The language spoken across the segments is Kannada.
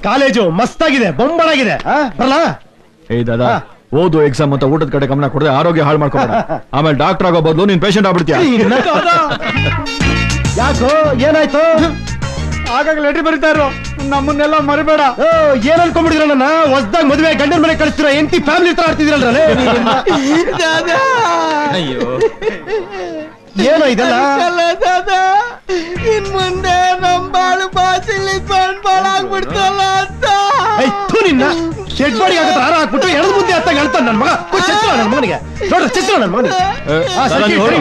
ಕಾಲೇಜು ಮಸ್ತಾಗಿದೆ, ಬೊಂಬಾಗಿದೆ. ಬರಲ್ಲ? ಏ ದಾದಾ, ಓದು ಎಕ್ಸಾಮ್ ಅಂತ ಊಟದ ಕಡೆ ಗಮನ ಕೊಡದೆ ಆರೋಗ್ಯ ಹಾಳು ಮಾಡ್ಕೊಬೇಡ. ಆಮೇಲೆ ಡಾಕ್ಟರ್ ಆಗೋ ಬದಲು ನೀನ್ ಪೇಷಂಟ್ ಆಗ್ಬಿಡ್ತೀಯ. ಯಾಕೋ, ಏನಾಯ್ತು? ಆಗಾಗ ಲೆಟರ್ ಬರೀತಾ ಇರೋ, ನಮ್ಮನ್ನೆಲ್ಲ ಮರಿಬೇಡ. ಏನ್ ಅನ್ಕೊಂಡ್ಬಿಡಿದ್ರ ನನ್ನ? ಹೊಸದಾಗ ಮದುವೆ ಗಂಡನ ಮನೆ ಕಳಿಸ್ತೀರ, ಎಂಟಿ ಫ್ಯಾಮಿಲಿ ತರ ಆಡ್ತಿದ್ರಲ್ರೇ. ಅಯ್ಯೋ, ಏನೋ ಇದೆಲ್ಲ? ಇನ್ ಮುಂದೆ ನಮ್ ಬಾಳು ಬಾಸಿಲಿ ಬಾಳಾಗ್ಬಿಡ್ತಲ್ಲ ಅಂತ. ನಿನ್ನ ಶೆಡ್ ಬಾಡಿ ಆಗತ್ತ ಹಾರ ಹಾಕ್ಬಿಟ್ಟು ಎಳದ್ ಮುಂದೆ ಹತ್ತಾಗ ಹೇಳ್ತಾನ ನನ್ ಮಗ. ಚೆಚ್ಚಲ ನನ್ ಮಗನಿಗೆ ನೋಡ್ರಿ, ಚೆಚ್ಚಲ ನನ್ ಮಗನಿಗೆ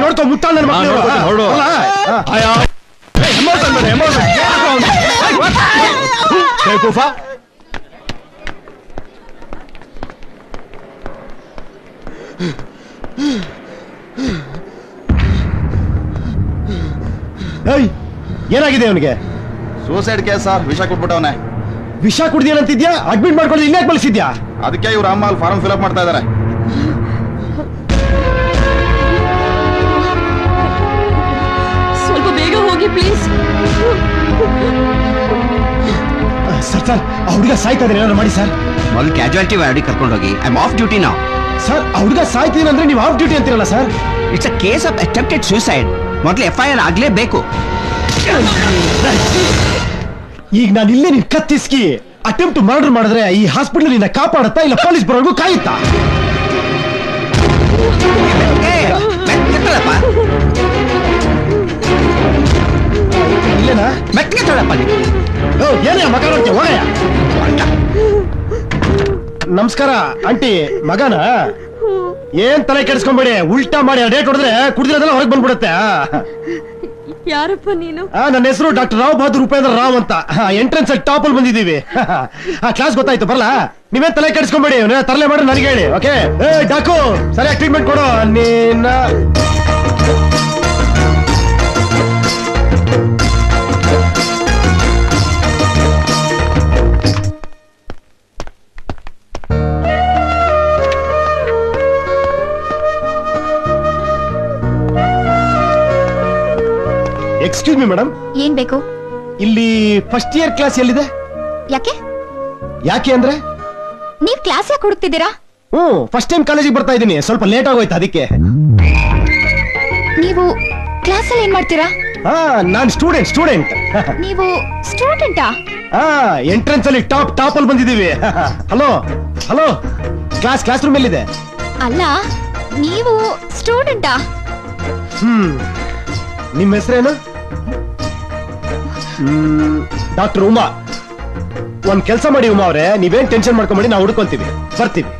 ನೋಡ್ಕೊ ಮುಟ್ಟ ನನ್ ಮಗ. ಏನಾಗಿದೆ ಅವನಿಗೆ? ಸೂಸೈಡ್ ಕೇಸ್ ಸರ್, ವಿಷ ಕೊಟ್ಬಿಟ್ಟವನೆ. ವಿಷ ಕುಡ್ದೇನಂತಿದ್ಯಾ? ಅಡ್ಮಿಟ್ ಮಾಡ್ಕೊಂಡು ಇನ್ಯಾಕ್ ಬಳಸಿದ್ಯಾ? ಅದಕ್ಕೆ ಇವ್ರ ಅಮ್ಮ ಅಲ್ಲಿ ಫಾರ್ಮ್ ಫಿಲ್ಅಪ್ ಮಾಡ್ತಾ ಇದಾರೆ. ಸ್ವಲ್ಪ ಬೇಗ ಹೋಗಿ ಪ್ಲೀಸ್. ಸರ್ ಸರ್, ಆ ಹುಡುಗ ಸಾಯ್ತಾ ಇದ್ರೆ ಏನಾದ್ರು ಮಾಡಿ ಸರ್. ಮೊದಲು ಕ್ಯಾಜುಯಾಲಿಟಿ ವಾರ್ಡಿಗೆ ಕರ್ಕೊಂಡು ಹೋಗಿ. ಐ ಆಮ್ ಆಫ್ ಡ್ಯೂಟಿ ನಾವು. ಸರ್, ಆ ಹುಡುಗ ಸಾಯ್ತೀನಿ ಅಂದ್ರೆ ನೀವು ಆಫ್ ಡ್ಯೂಟಿ ಅಂತೀರಲ್ಲ sir? It's a case of attempted suicide. ಮೊದಲು FIR ಆಗ್ಲೇಬೇಕು. ಈಗ ನಾನು ಇಲ್ಲೇ ನಿನ್ ಕತ್ತಿಸ್ಕಿ ಅಟೆಂಪ್ಟ್ ಮರ್ಡರ್ ಮಾಡಿದ್ರೆ ಈ ಹಾಸ್ಪಿಟಲ್ ನಿನ್ನ ಕಾಪಾಡುತ್ತಾ ಇಲ್ಲ ಪೊಲೀಸ್ ಬರೋರ್ಗು ಕಾಯುತ್ತಾ? ಇಲ್ಲೇನಾ? ಮೆಟ್ಟಿಗೆ ತೊಳಪ್ಪ. ಏನೇ ಮಗ ನೋಡ್ತೀಯ? ಹೋಗಯ್ಯ. ನಮಸ್ಕಾರ ಆಂಟಿ. ಮಗನ ಏನ್ ತಲೆ ಕೆಡಿಸ್ಕೊಂಬೇಡಿ, ಉಲ್ಟಾ ಮಾಡಿ ಡೇಟ್ ಹೊಡೆದ್ರೆ ಕುಡಿದಿರೋದೆಲ್ಲ ಹೊರಗೆ ಬಂದ್ಬಿಡುತ್ತೆ. ಯಾರಪ್ಪ ನೀನು? ನನ್ನ ಹೆಸರು ಡಾಕ್ಟರ್ ರಾವ್ ಬಹದ್ದೂರ್ ಉಪೇಂದ್ರ ರಾವ್ ಅಂತ. ಎಂಟ್ರೆನ್ಸ್ ಅಲ್ಲಿ ಟಾಪ್ ಅಲ್ಲಿ ಬಂದಿದ್ದೀವಿ. ಕ್ಲಾಸ್ ಗೊತ್ತಾಯ್ತು, ಬರಲ್ಲ? ನೀವೇನ್ ತಲೆ ಕೆಡಿಸ್ಕೊಂಬೇಡಿ, ತರಲೆ ಮಾಡಿ ನನಗೆ ಹೇಳಿ. ಓಕೆ ಡಾಕು, ಸರಿಯಾಗಿ ಟ್ರೀಟ್ಮೆಂಟ್ ಕೊಡು. ನೀನ ಎಕ್ಸ್ಕ್ಯೂಸ್ ಮಿ ಮೇಡಮ್. ಏನ್ ಬೇಕು? ಇಲ್ಲಿ ಫಸ್ಟ್ ಇಯರ್ ಕ್ಲಾಸ್ ಎಲ್ಲಿದೆ? ಯಾಕೆ? ಯಾಕೆ ಅಂದ್ರೆ ನೀವ್ ಕ್ಲಾಸ್ ಯಾಕೆ ಹುಡುಕ್ತಿದ್ದೀರಾ? ಫಸ್ಟ್ ಟೈಮ್ ಕಾಲೇಜಿಗೆ ಬರ್ತಾ ಇದ್ದೀನಿ, ಸ್ವಲ್ಪ ಲೇಟ್ ಆಗೋಯ್ತು ಅದಕ್ಕೆ. ನೀವು ಕ್ಲಾಸ್ ಅಲ್ಲಿ ಏನ್ ಮಾಡ್ತೀರಾ? ನಾನ್ ಸ್ಟೂಡೆಂಟ್. ನೀವು ಸ್ಟೂಡೆಂಟಾ? ಎಂಟ್ರೆನ್ಸ್ ಅಲ್ಲಿ ಟಾಪ್ ಅಲ್ಲಿ ಬಂದಿದ್ದೀವಿ. ಹಲೋ ಕ್ಲಾಸ್ ರೂಮ್ ಎಲ್ಲಿದೆ? ಅಲ್ಲ, ನೀವು ಸ್ಟೂಡೆಂಟಾ? ನಿಮ್ಮ ಹೆಸರೇನು? ಡಾಕ್ಟರ್ ಉಮಾ. ಒಂದ್ ಕೆಲಸ ಮಾಡಿ ಉಮಾ ಅವ್ರೆ, ನೀವೇನ್ ಟೆನ್ಷನ್ ಮಾಡ್ಕೊಂಬೇಡಿ, ನಾವು ಹುಡ್ಕೊಂತೀವಿ, ಬರ್ತೀವಿ.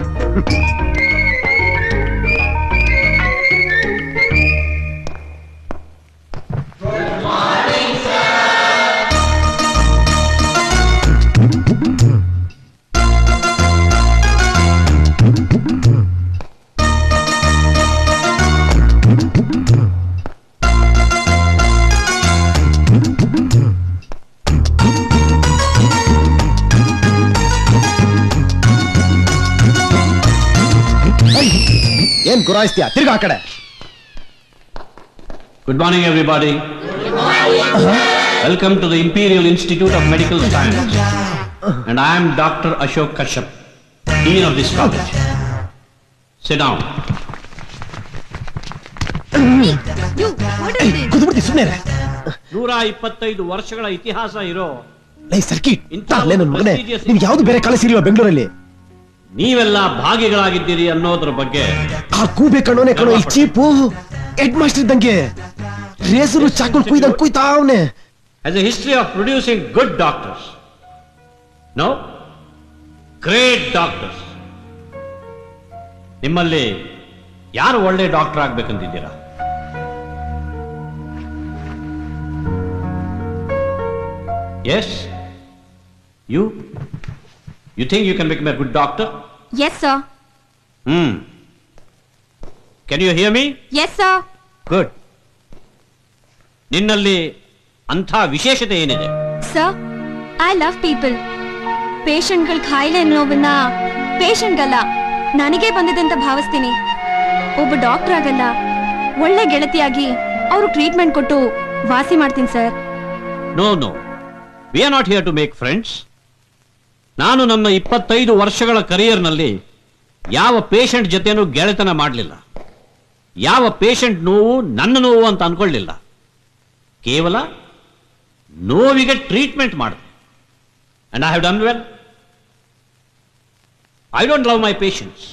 ಏನ್ ಗುರಾಯಿಸ್ತೀಯ? ತಿರ್ಗಾ ಆ ಕಡೆ. Good morning, everybody. Welcome to the Imperial Institute of Medical Science. And I am Dr. Ashok Kashyap, Dean of this college. Sit down. ಕೂತ್ಬಿಡ್ತಿ ಸುಮ್ಮನೆ. 125 ವರ್ಷಗಳ ಇತಿಹಾಸ ಇರೋ ಸರ್ಕಿಟ್ ನನ್ನ ಮಗನೇ, ನಿಮ್ಗೆ ಯಾವ್ದು ಬೇರೆ ಕಾಲೇಜ್ ಇಲ್ವಾ ಬೆಂಗಳೂರಲ್ಲಿ? ನೀವೆಲ್ಲ ಭಾಗಿಗಳಾಗಿದ್ದೀರಿ ಅನ್ನೋದ್ರ ಬಗ್ಗೆ ಆ ಕೂಬೆ ಕಣೋನೆ ಕಣೋ, ಈ ಚೀಪು ಹೆಡ್ ಮಾಸ್ಟರ್ ಇದ್ದಂಗೆ razor ಚಾಕುಲ್ ಕುಯ್ತಾವ್ನೆ. has a history of producing good doctors. No? Great doctors. ನಿಮ್ಮಲ್ಲಿ ಯಾರು ಒಳ್ಳೆ doctor ಆಗ್ಬೇಕಂತಿದ್ದೀರಾ? Yes? You think you can become a good doctor? Yes, sir. Can you hear me? Yes, sir. Good. ನಿನ್ನಲ್ಲಿ ಅಂಥ ವಿಶೇಷತೆ ಏನಿದೆ? Sir, I love people. ಪೇಷಂಟ್ಗಳ ಖಾಯಿಲೆ ನೋವನ್ನ ಪೇಷಂಟ್ಗಲ್ಲ ನನಗೆ ಬಂದಿದೆ ಅಂತ ಭಾವಿಸ್ತೀನಿ. ಒಬ್ಬ ಡಾಕ್ಟರ್ ಆಗಲ್ಲ, ಒಳ್ಳೆ ಗೆಳತಿಯಾಗಿ ಅವರು ಟ್ರೀಟ್ಮೆಂಟ್ ಕೊಟ್ಟು ವಾಸಿ ಮಾಡ್ತೀನಿ sir. No, we are not here to make friends. ನಾನು ನನ್ನ 25 ವರ್ಷಗಳ ಕರಿಯರ್ನಲ್ಲಿ ಯಾವ ಪೇಷಂಟ್ ಜೊತೆನೂ ಗೆಳೆತನ ಮಾಡಲಿಲ್ಲ. ಯಾವ ಪೇಷಂಟ್ ನೋವು ನನ್ನ ನೋವು ಅಂತ ಅನ್ಕೊಳ್ಳಿಲ್ಲ. ಕೇವಲ ನೋವಿಗೆ ಟ್ರೀಟ್ಮೆಂಟ್ ಮಾಡಿದೆ. And I have done well. I don't love my patients.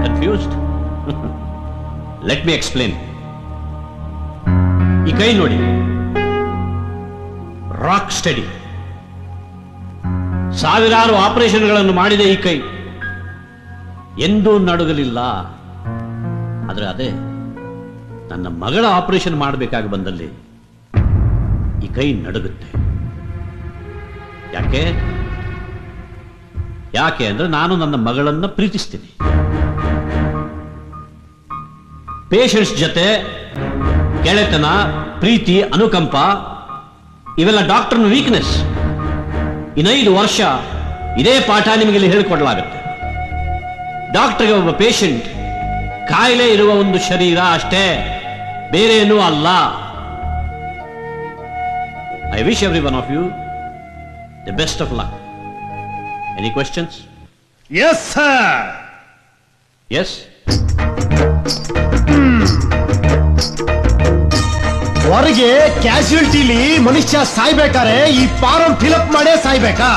Confused? Let me explain. ಈ ಕೈ ನೋಡಿ, ರಾಕ್ ಸ್ಟಡಿ. ಸಾವಿರಾರು ಆಪರೇಷನ್ಗಳನ್ನು ಮಾಡಿದೆ ಈ ಕೈ, ಎಂದೂ ನಡುಗಲಿಲ್ಲ. ಆದರೆ ಅದೇ ನನ್ನ ಮಗಳ ಆಪರೇಷನ್ ಮಾಡಬೇಕಾಗಿ ಬಂದಲ್ಲಿ ಈ ಕೈ ನಡುಗುತ್ತೆ. ಯಾಕೆ? ಯಾಕೆ ಅಂದ್ರೆ ನಾನು ನನ್ನ ಮಗಳನ್ನ ಪ್ರೀತಿಸ್ತೀನಿ. ಪೇಷಂಟ್ಸ್ ಜೊತೆ ಗೆಳೆತನ, ಪ್ರೀತಿ, ಅನುಕಂಪ ಇವೆಲ್ಲ ಡಾಕ್ಟರ್ನ ವೀಕ್ನೆಸ್. ಇನ್ನು 5 ವರ್ಷ ಇದೇ ಪಾಠ ನಿಮಗೆ ಇಲ್ಲಿ ಹೇಳಿಕೊಡಲಾಗುತ್ತೆ. ಡಾಕ್ಟರ್ಗೆ ಒಬ್ಬ ಪೇಷಂಟ್ ಕಾಯಿಲೆ ಇರುವ ಒಂದು ಶರೀರ ಅಷ್ಟೇ, ಬೇರೆ ಏನೂ ಅಲ್ಲ. I wish every one of you the best of luck. Any questions? Yes sir. Yes. ಹೊರಗೆ ಕ್ಯಾಶುಯಾಲಿಟಿಲಿ ಮನುಷ್ಯ ಸಾಯ್ಬೇಕಾರೆ ಈ ಫಾರಂ ಫಿಲಪ್ ಮಾಡೇ ಸಾಯ್ಬೇಕಾ?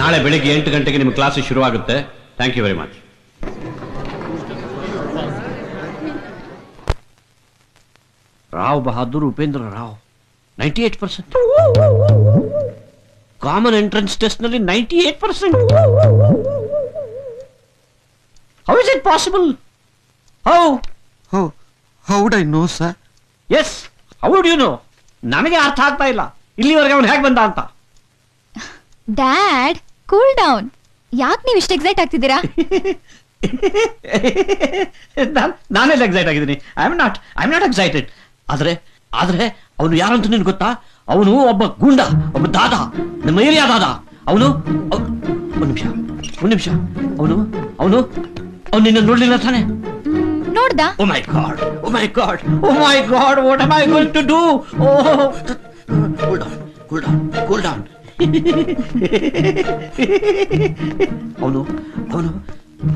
ನಾಳೆ ಬೆಳಿಗ್ಗೆ 8 ಗಂಟೆಗೆ ನಿಮ್ಮ ಕ್ಲಾಸ್ ಶುರುವಾಗುತ್ತೆ. Thank you very much. Rao Bahadur Upendra Rao 98%. Common entrance test ನಲ್ಲಿ 98%. How is it possible? How would I know, sir? Yes, how would you know? ನನಗೆ ಅರ್ಥ ಆಗ್ತಾ ಇಲ್ಲ ಇಲ್ಲಿವರೆಗೆ ಅವನು ಹೇಗೆ ಬಂದ ಅಂತ. Dad, cool down. ಯಾಕೆ ನೀವು ಇಷ್ಟು ಎಕ್ಸೈಟ್ ಆಗ್ತಿದ್ದೀರಾ? ನಾನೆಲ್ಲ ಎಕ್ಸೈಟ್ ಆಗಿದ್ದೀನಿ. I am not excited. ಆದ್ರೆ ಅವನು ಯಾರಂತ ನಿನ್ಗೆ ಗೊತ್ತಾ? ಅವನು ಒಬ್ಬ ಗುಂಡ, ಒಬ್ಬ ದಾದ, ನಮ್ಮ ಏರಿಯಾ ದಾದ. ಅವನು ಒಂದು ನಿಮಿಷ ಅವನು ನಿನ್ನ ನೋಡ್ಲಿಲ್ಲ ತಾನೆ? ನೋಡ್ದ? Oh my God, what am I going to do? Oh, cool down.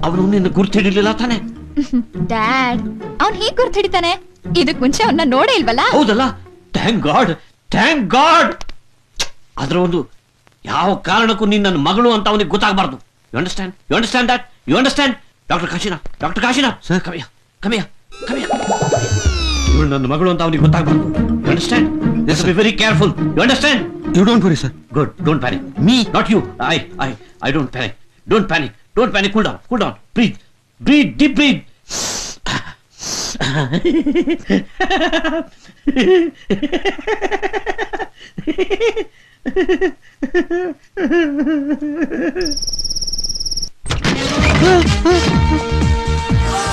ಅವನು ನಿನ್ನ ಗುರ್ತಿಡಿಲಿಲ್ಲ ತಾನೆ? ಡ್ಯಾಡ್, ಅವ್ನು ಹೀಗೆ ಗುರ್ತಿಡಿತಾನೆ? ಇದಕ್ ಮುಂಚೆ ಅವನ್ನ ನೋಡೇ ಇಲ್ವಲ್ಲ? ಹೌದಲ್ಲ? Thank God. ಆದ್ರೆ ಒಂದು ಯಾವ ಕಾರಣಕ್ಕೂ ನೀನ್ ನನ್ನ ಮಗಳು ಅಂತ ಅವನಿಗೆ ಗೊತ್ತಾಗಬಾರ್ದು. You understand that? You understand? Doctor Kashinath sir, come here. ಇವಳು ನನ್ನ ಮಗಳು ಅಂತ ಅವನಿಗೆ ಗೊತ್ತಾಗಬಾರ್ದು. You understand? Yes, be very careful. You understand? You don't worry, sir. Good. Don't panic. Me, not you. I don't panic. Don't panic. Cool down. Breathe. Deep breathe.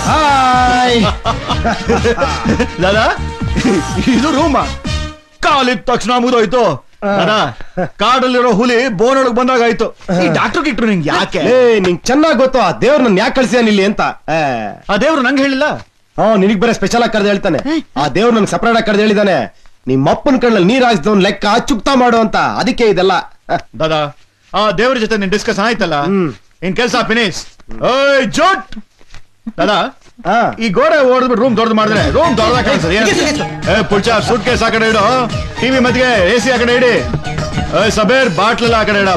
Hi Dada, ಇದು ರೂಮ. ಕಾಲಿದ ತಕ್ಷಣ ಮುಗಿದೋಯ್ತು. ಕಾಡಲ್ಲಿರೋ ಹುಲಿ ಬೋನೊಳಗ್ ಬಂದಾಗಾಯ್ತು. ಈ ಡಾಕ್ಟರ್ ಗಿಟ್ರು ನಿಂಗೆ ಯಾಕೆ? ನಿಂಗ್ ಚೆನ್ನಾಗ್ ಗೊತ್ತು ಆ ದೇವ್ರು ನನ್ ಯಾಕೆ ಕಳ್ಸಿದಾನ ಇಲ್ಲಿ ಅಂತ. ಆ ದೇವ್ರು ನಂಗೆ ಹೇಳಿಲ್ಲ. ನಿನಗ್ ಬೇರೆ ಸ್ಪೆಷಲ್ ಆಗಿ ಕರೆದು ಹೇಳ್ತಾನೆ. ಆ ದೇವ್ರು ನನ್ಗೆ ಸಪರೇಟ್ ಆಗಿ ಕರೆದು ಹೇಳಿದಾನೆ, ನಿಮ್ ಅಪ್ಪನ ಕಣ್ಣಲ್ಲಿ ನೀರ್ ಹಾಯಿಸಿದವನ್ ಲೆಕ್ಕ ಚುಕ್ತಾ ಮಾಡು ಅಂತ. ಅದಕ್ಕೆ ಇದೆಲ್ಲ. ದಾದಾ, ಆ ದೇವ್ರ ಜೊತೆ ನಿನ್ ಡಿಸ್ಕಸ್ ಆಯ್ತಲ್ಲ, ಇನ್ ಕೆಲ್ಸ ಫಿನಿಶ್. ಓಯ್ ಜೋಟ್ ದಾದಾ, ಈ ಗೋಡೆ ಓಡಿದ್ಬಿಟ್ಟು ರೂಮ್ ದೊಡ್ಡದು ಮಾಡಿದ್ರೆ ರೂಮ್ ದೊಡ್ಡದಾಗ ಕಾಣಿಸ್ತದೆ. ಪುಲ್ಚ ಸೂಟ್ ಕೇಸ್ ಆ ಕಡೆ ಇಡು, ಟಿವಿ ಮದ್ಗೆ AC ಆ ಕಡೆ ಇಡಿ, ಸಬೇರ್ ಬಾಟ್ಲೆಲ್ಲ ಆ ಕಡೆ ಇಡ.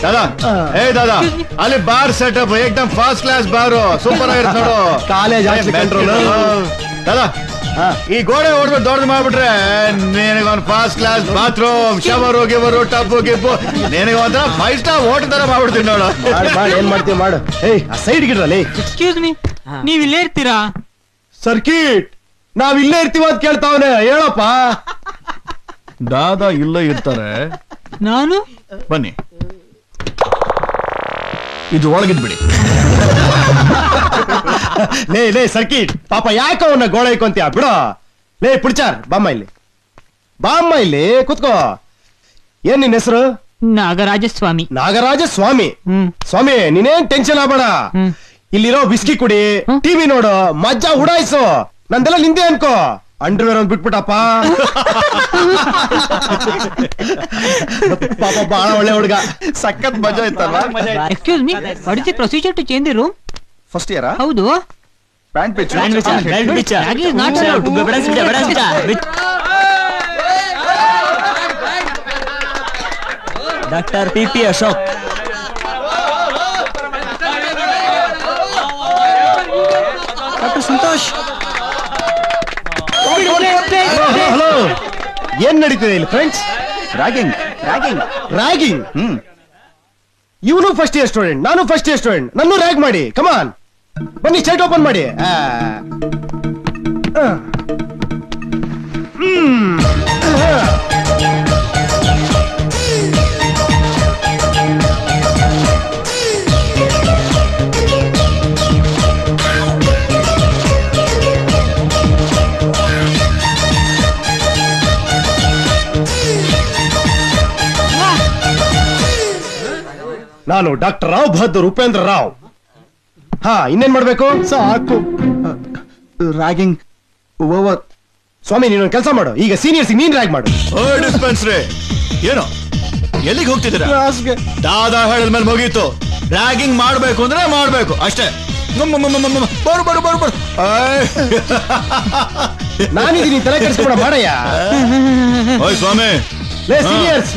ದಾದಾ, ದಾದಾ, ಅಲ್ಲಿ ಬಾರ್ ಸೆಟಪ್ ಏಕ್ದಮ್ ಫಸ್ಟ್ ಕ್ಲಾಸ್ ಬಾರು, ಸೂಪರ್ ಆಗಿರುತ್ತೆ ನೋಡು. College control. ದಾದಾ, ಈ ಗೋಡೆ ಓಡ್ಬಿಟ್ಟು ದೊಡ್ಡದು ಮಾಡ್ಬಿಟ್ರೆ ನಿನಗೊಂದು ಫಸ್ಟ್ ಕ್ಲಾಸ್ ಬಾತ್ರೂಮ್, ಶವರು ಗಿವರು, ಟಬ್ಬು ಗಿಬ್ಬು, ನಿನಗೆ ಒಂಥರ 5 ಸ್ಟಾರ್ ಹೋಟೆಲ್ ತರ ಮಾಡ್ಬಿಡ್ತೀನಿ ನೋಡು. ಏನ್ ಮಾಡ್ತೀವಿ ಮಾಡು. ಆ ಸೈಡ್ ಗಿಡ್ರಲ್ಲಿ. ಎಕ್ಸ್ಕ್ಯೂಸ್ ಮೀ, ನೀವ್ ಇಲ್ಲೇ ಇರ್ತೀರಾ? ಸರ್ಕಿಟ್, ನಾವ್ ಇಲ್ಲೇ ಇರ್ತೀವ ಅಂತ ಕೇಳ್ತಾವನೆ, ಹೇಳಪ್ಪ. ದಾದಾ ಇಲ್ಲೇ ಇರ್ತಾರೆ. ನಾನು ಬನ್ನಿ, ಇದು ಒಳಗಿದ್ಬಿಡಿ. ಲೇ ಸರ್ಕಿಟ್, ಪಾಪ ಯಾಕ ಅವನ್ನ ಗೋಳೆ ಇಕ್ಕೊಂತೀಯ? ಬಿಡೋ. ಲೇ ಪುಡ್ಚಾರ್, ಬಾಮ್ಮ ಇಲ್ಲಿ ಕುತ್ಕೋ. ಏನ್ ನಿನ್ ಹೆಸರು? ನಾಗರಾಜಸ್ವಾಮಿ. ನಾಗರಾಜ ಸ್ವಾಮಿ. ಸ್ವಾಮಿ ನೀನೇನ್ ಟೆನ್ಷನ್ ಆಗ್ಬೇಡ. ಇಲ್ಲಿರೋ ಬಿಸ್ಕಿ ಕುಡಿ, ಟಿವಿ ನೋಡು, ಮಜ್ಜಾ ಉಡಾಯಿಸು. ನಂದೆಲ್ಲ ನಿಂದೆ ಅನ್ಕೋ. ಅಂಡರ್ವೇರ್ ಒಂದ್ ಬಿಟ್ಬಿಟ್ಟಪ್ಪ. ಪಾಪ ಬಹಳ ಒಳ್ಳೆ ಹುಡುಗ. ಸಖತ್ ಮಜಾ ಇತ್ತಲ್ಲ. Excuse me, what is the procedure to change the room? First ಇಯರಾ? ಹೌದು. Pant pitch. That is not allowed. Doctor PP Ashok. Doctor Santosh. Hello, ಏನ್ ನಡೀತಿದೆ ಇಲ್ಲಿ ಫ್ರೆಂಡ್ಸ್? ರ್ಯಾಗಿಂಗ್. ರ್ಯಾಗಿಂಗ್? ಇವನು ಫಸ್ಟ್ ಇಯರ್ ಸ್ಟೂಡೆಂಟ್, ನಾನು ಫಸ್ಟ್ ಇಯರ್ ಸ್ಟೂಡೆಂಟ್. ನನ್ನೂ ರ್ಯಾಗ್ ಮಾಡಿ. ಕಮಾನ್ ಬನ್ನಿ, ಶರ್ಟ್ ಓಪನ್ ಮಾಡಿ. ನಾನು ಡಾಕ್ಟರ್ ರಾವ್ ಬಹದ್ದೂರ್ ಉಪೇಂದ್ರ ರಾವ್. ಹಾ, ಇನ್ನೇನ್ ಮಾಡ್ಬೇಕು? ಸಾಕು. Ragging over. ಸ್ವಾಮಿ ನೀನೊಂದು ಕೆಲಸ ಮಾಡು, ಈಗ ಸೀನಿಯರ್ಸ್ ನೀನ್ ರ್ಯಾಗ್ ಮಾಡು. ಡಿಸ್ಪೆನ್ಸರಿ ಏನೋ ಎಲ್ಲಿಗೆ ಹೋಗ್ತಿದ್ದೀರಾ? ದಾದಾ ಹೇಳಿದ್ಮೇಲೆ ಮುಗೀತು. ರ್ಯಾಗಿಂಗ್ ಮಾಡ್ಬೇಕು ಅಂದ್ರೆ ಮಾಡ್ಬೇಕು ಅಷ್ಟೇ. ನಾನಿದ್ದೀನಿ, ತಲೆ ಕೆಡಿಸ್ಕೊಬೇಡ ಮಾಡಯ್ಯ. ಓಯ್ ಸ್ವಾಮಿ. ಲೇ ಸೀನಿಯರ್ಸ್,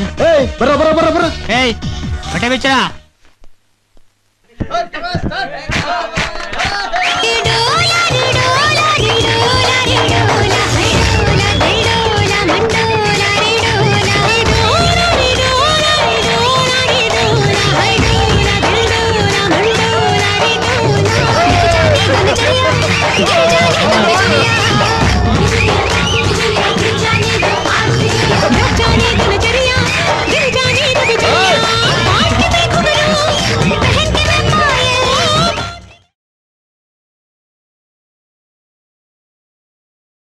ಬರ. ಏಯ್, ಹೊಟ್ಟೆ ಬಿಚ್ಚ.